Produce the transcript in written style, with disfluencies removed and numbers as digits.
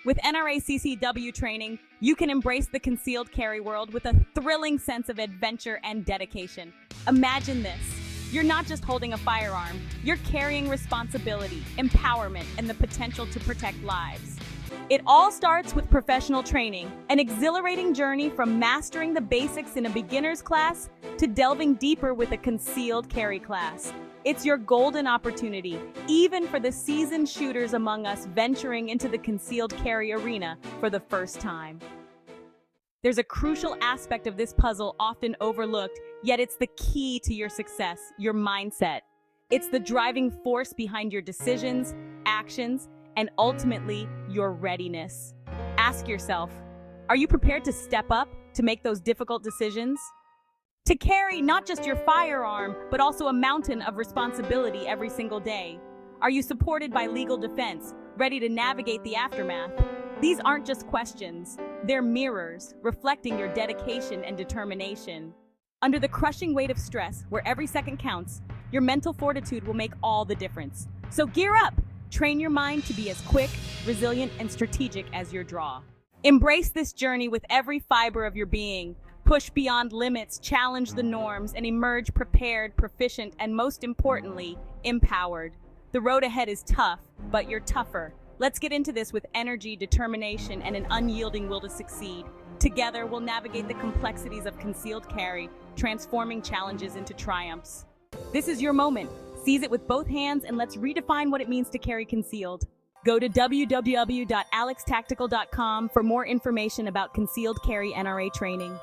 With NRA CCW training, you can embrace the concealed carry world with a thrilling sense of adventure and dedication. Imagine this. You're not just holding a firearm, you're carrying responsibility, empowerment, and the potential to protect lives. It all starts with professional training, an exhilarating journey from mastering the basics in a beginner's class to delving deeper with a concealed carry class. It's your golden opportunity, even for the seasoned shooters among us venturing into the concealed carry arena for the first time. There's a crucial aspect of this puzzle often overlooked, yet it's the key to your success, your mindset. It's the driving force behind your decisions, actions, and ultimately, your readiness. Ask yourself, are you prepared to step up to make those difficult decisions? To carry not just your firearm, but also a mountain of responsibility every single day? Are you supported by legal defense, ready to navigate the aftermath? These aren't just questions, they're mirrors, reflecting your dedication and determination. Under the crushing weight of stress, where every second counts, your mental fortitude will make all the difference. So gear up! Train your mind to be as quick, resilient, and strategic as your draw. Embrace this journey with every fiber of your being. Push beyond limits, challenge the norms, and emerge prepared, proficient, and most importantly, empowered. The road ahead is tough, but you're tougher. Let's get into this with energy, determination, and an unyielding will to succeed. Together, we'll navigate the complexities of concealed carry, transforming challenges into triumphs. This is your moment. Seize it with both hands and let's redefine what it means to carry concealed. Go to www.alextactical.com for more information about concealed carry NRA training.